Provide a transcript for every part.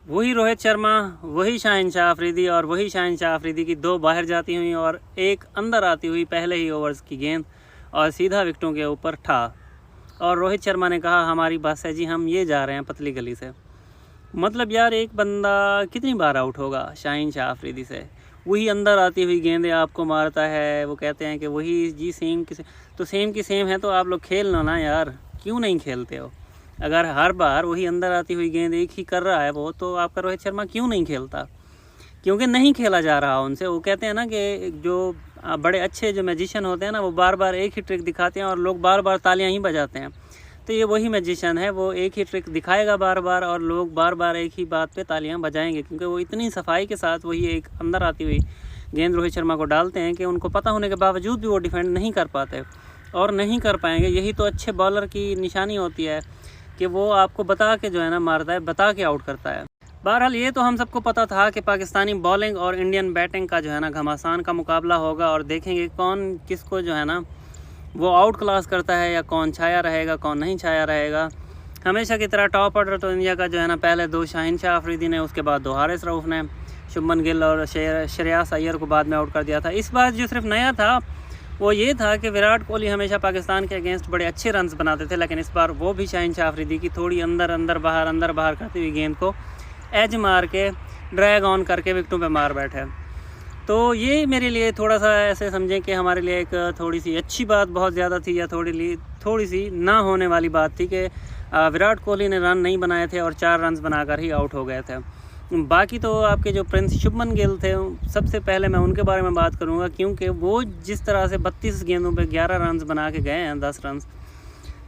वही रोहित शर्मा, वही शाहिन शाह अफरीदी और वही शाहिन शाह अफरीदी की दो बाहर जाती हुई और एक अंदर आती हुई पहले ही ओवर्स की गेंद और सीधा विकेटों के ऊपर ठा। और रोहित शर्मा ने कहा हमारी बस है जी, हम ये जा रहे हैं पतली गली से। मतलब यार एक बंदा कितनी बार आउट होगा शाहिन शाह अफरीदी से। वही अंदर आती हुई गेंदें आपको मारता है। वो कहते हैं कि वही जी सेम की तो सेम की सेम है, तो आप लोग खेल लो ना यार, क्यों नहीं खेलते हो? अगर हर बार वही अंदर आती हुई गेंद एक ही कर रहा है वो, तो आपका रोहित शर्मा क्यों नहीं खेलता? क्योंकि नहीं खेला जा रहा उनसे। वो कहते हैं ना कि जो बड़े अच्छे जो मैजिशियन होते हैं ना, वो बार बार एक ही ट्रिक दिखाते हैं और लोग बार बार तालियां ही बजाते हैं। तो ये वही मैजिशियन है, वो एक ही ट्रिक दिखाएगा बार बार और लोग बार बार एक ही बात पे तालियां बजाएंगे, क्योंकि वो इतनी सफाई के साथ वही एक अंदर आती हुई गेंद रोहित शर्मा को डालते हैं कि उनको पता होने के बावजूद भी वो डिफेंड नहीं कर पाते और नहीं कर पाएंगे। यही तो अच्छे बॉलर की निशानी होती है कि वो आपको बता के जो है ना मारता है, बता के आउट करता है। बहरहाल ये तो हम सबको पता था कि पाकिस्तानी बॉलिंग और इंडियन बैटिंग का जो है ना घमासान का मुकाबला होगा और देखेंगे कौन किसको जो है ना वो आउट क्लास करता है या कौन छाया रहेगा कौन नहीं छाया रहेगा। हमेशा की तरह टॉप ऑर्डर तो इंडिया का जो है ना पहले दो शाहिन शाह अफरीदी ने, उसके बाद दो हारिस रऊफ ने, शुभमन गिल और श्रेयस अय्यर को बाद में आउट कर दिया था। इस बार जो सिर्फ नया था वो ये था कि विराट कोहली हमेशा पाकिस्तान के अगेंस्ट बड़े अच्छे रन्स बनाते थे, लेकिन इस बार वो भी शाहिन शाह अफरीदी की थोड़ी अंदर बाहर करती हुई गेंद को एज मार के ड्रैग ऑन करके विकेटों पे मार बैठे। तो ये मेरे लिए थोड़ा सा ऐसे समझें कि हमारे लिए एक थोड़ी सी अच्छी बात बहुत ज़्यादा थी, या थोड़ी सी ना होने वाली बात थी कि विराट कोहली ने रन नहीं बनाए थे और 4 रन्स बनाकर ही आउट हो गए थे। बाकी तो आपके जो प्रिंस शुभमन गिल थे, सबसे पहले मैं उनके बारे में बात करूंगा, क्योंकि वो जिस तरह से 32 गेंदों पे 11 रन्स बना के गए हैं, 10 रन्स,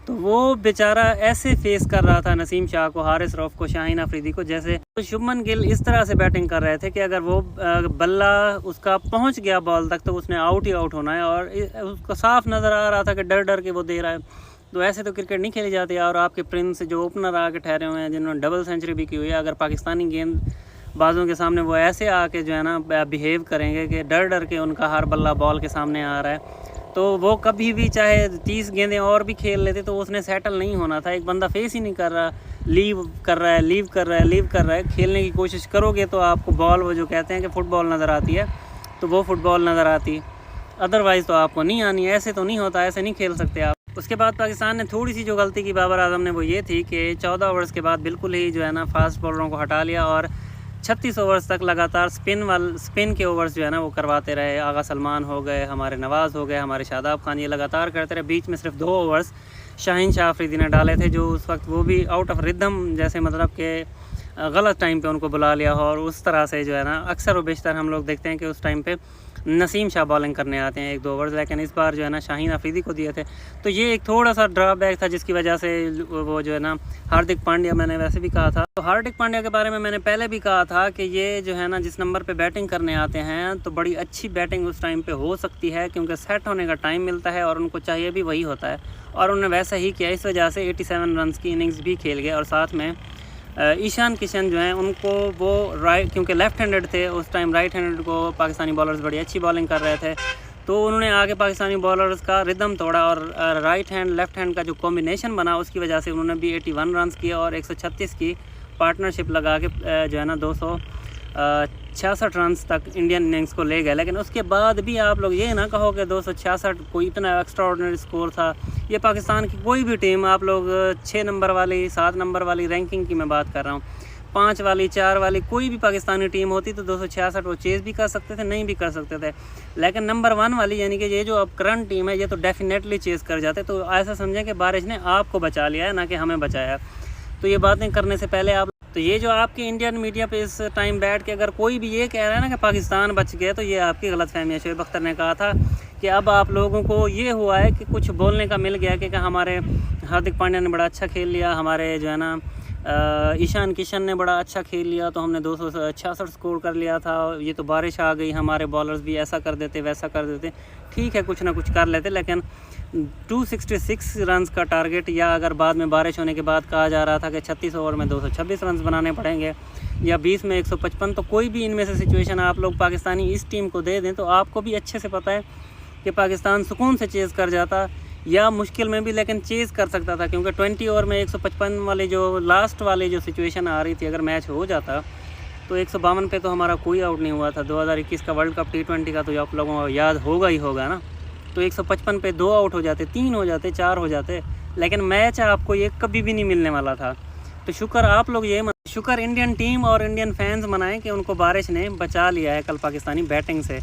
तो वो बेचारा ऐसे फेस कर रहा था नसीम शाह को, हारिस रऊफ को, शाहिन अफरीदी को, जैसे तो शुभमन गिल इस तरह से बैटिंग कर रहे थे कि अगर वो बल्ला उसका पहुंच गया बॉल तक तो उसने आउट ही आउट होना है। और उसको साफ नज़र आ रहा था कि डर डर के वो दे रहा है। तो ऐसे तो क्रिकेट नहीं खेली जाती। और आपके प्रिंस जो ओपनर आके ठहरे हुए हैं, जिन्होंने डबल सेंचुरी भी की हुई है, अगर पाकिस्तानी गेंदबाजों के सामने वो ऐसे आके जो है ना बिहेव करेंगे कि डर डर के उनका हर बल्ला बॉल के सामने आ रहा है, तो वो कभी भी चाहे 30 गेंदें और भी खेल लेते तो उसने सेटल नहीं होना था। एक बंदा फेस ही नहीं कर रहा, लीव कर रहा है। खेलने की कोशिश करोगे तो आपको बॉल, वो जो कहते हैं कि फुटबॉल नज़र आती है, तो वो फुटबॉल नज़र आती, अदरवाइज़ तो आपको नहीं आनी। ऐसे तो नहीं होता, ऐसे नहीं खेल सकते आप। उसके बाद पाकिस्तान ने थोड़ी सी जो गलती की बाबर आजम ने, वो ये थी कि 14 ओवर्स के बाद बिल्कुल ही जो है ना फास्ट बॉलरों को हटा लिया और 36 ओवर्स तक लगातार स्पिन के ओवर्स जो है ना वो करवाते रहे। आगा सलमान हो गए, हमारे नवाज़ हो गए, हमारे शादाब खान, ये लगातार करते रहे। बीच में सिर्फ 2 ओवर्स शाहिन शाह अफरीदी ने डाले थे, जो उस वक्त वो भी आउट ऑफ रिदम, जैसे मतलब कि गलत टाइम पे उनको बुला लिया हो। और उस तरह से जो है ना अक्सर व बेशतर हम लोग देखते हैं कि उस टाइम पे नसीम शाह बॉलिंग करने आते हैं 1-2 ओवर्स, लेकिन इस बार जो है ना शाहिन अफरीदी को दिए थे। तो ये एक थोड़ा सा ड्रॉबैक था, जिसकी वजह से वो जो है ना हार्दिक पांड्या, मैंने वैसे भी कहा था, तो हार्दिक पांड्या के बारे में मैंने पहले भी कहा था कि ये जो है ना जिस नंबर पे बैटिंग करने आते हैं तो बड़ी अच्छी बैटिंग उस टाइम पे हो सकती है, क्योंकि सेट होने का टाइम मिलता है और उनको चाहिए भी वही होता है। और उन्होंने वैसा ही किया, इस वजह से 87 रन की इनिंग्स भी खेल गए। और साथ में ईशान किशन जो हैं उनको वो राइट, क्योंकि लेफ़्ट हैंडेड थे उस टाइम, राइट हैंडेड को पाकिस्तानी बॉलर्स बड़ी अच्छी बॉलिंग कर रहे थे, तो उन्होंने आगे पाकिस्तानी बॉलर्स का रिदम तोड़ा और राइट हैंड लेफ़्ट हैंड का जो कॉम्बिनेशन बना उसकी वजह से उन्होंने भी 81 रन किए और 136 की पार्टनरशिप लगा के जो है ना 266 रन तक इंडियन इनिंग्स को ले गए। लेकिन उसके बाद भी आप लोग ये ना कहो कि 266 कोई इतना एक्स्ट्रा ऑर्डिनरी स्कोर था। ये पाकिस्तान की कोई भी टीम, आप लोग 6 नंबर वाली, 7 नंबर वाली रैंकिंग की मैं बात कर रहा हूँ, 5 वाली, 4 वाली, कोई भी पाकिस्तानी टीम होती तो 266 वो चेज़ भी कर सकते थे, नहीं भी कर सकते थे। लेकिन नंबर 1 वाली, यानी कि ये जो अब करंट टीम है, ये तो डेफिनेटली चेज़ कर जाते। तो ऐसा समझें कि बारिश ने आपको बचा लिया है, ना कि हमें बचाया। तो ये बातें करने से पहले आप, तो ये जो आपके इंडियन मीडिया पे इस टाइम बैठ के अगर कोई भी ये कह रहा है ना कि पाकिस्तान बच गया, तो ये आपकी गलतफहमी है। शोएब अख्तर ने कहा था कि अब आप लोगों को ये हुआ है कि कुछ बोलने का मिल गया कि हमारे हार्दिक पांड्या ने बड़ा अच्छा खेल लिया, हमारे जो है ना ईशान किशन ने बड़ा अच्छा खेल लिया, तो हमने 266 स्कोर कर लिया था। ये तो बारिश आ गई, हमारे बॉलर्स भी ऐसा कर देते वैसा कर देते। ठीक है, कुछ ना कुछ कर लेते, लेकिन 266 रन का टारगेट, या अगर बाद में बारिश होने के बाद कहा जा रहा था कि 36 ओवर में 226 रन बनाने पड़ेंगे या 20 में 155, तो कोई भी इनमें से सिचुएशन आप लोग पाकिस्तानी इस टीम को दे दें तो आपको भी अच्छे से पता है कि पाकिस्तान सुकून से चेज़ कर जाता। या मुश्किल में भी लेकिन चेज़ कर सकता था, क्योंकि 20 ओवर में 155 वाले जो लास्ट वाले जो सिचुएशन आ रही थी, अगर मैच हो जाता तो 152 पे तो हमारा कोई आउट नहीं हुआ था। 2021 का वर्ल्ड कप T20 का तो आप लोगों को याद होगा ही होगा ना। तो 155 पे 2 आउट हो जाते, 3 हो जाते, 4 हो जाते, लेकिन मैच आपको ये कभी भी नहीं मिलने वाला था। तो शुक्र आप लोग ये शुक्र इंडियन टीम और इंडियन फैंस मनाएं कि उनको बारिश ने बचा लिया है कल पाकिस्तानी बैटिंग से,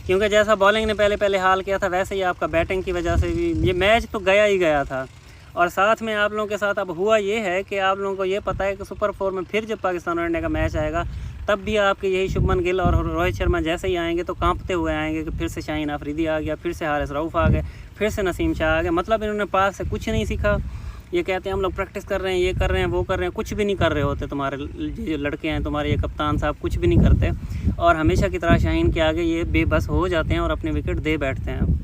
क्योंकि जैसा बॉलिंग ने पहले हाल किया था वैसे ही आपका बैटिंग की वजह से भी ये मैच तो गया ही गया था। और साथ में आप लोगों के साथ अब हुआ ये है कि आप लोगों को ये पता है कि सुपर 4 में फिर जब पाकिस्तान और इंडिया का मैच आएगा तब भी आपके यही शुभमन गिल और रोहित शर्मा जैसे ही आएंगे तो कांपते हुए आएंगे कि फिर से शाहीन अफरीदी आ गया, फिर से हारिस रऊफ़ आ गए, फिर से नसीम शाह आ गए। मतलब इन्होंने पास से कुछ नहीं सीखा। ये कहते हैं हम लोग प्रैक्टिस कर रहे हैं, ये कर रहे हैं, वो कर रहे हैं, कुछ भी नहीं कर रहे होते। तुम्हारे जो लड़के हैं, तुम्हारे ये कप्तान साहब कुछ भी नहीं करते और हमेशा की तरह शाहीन के आगे ये बेबस हो जाते हैं और अपने विकेट दे बैठते हैं।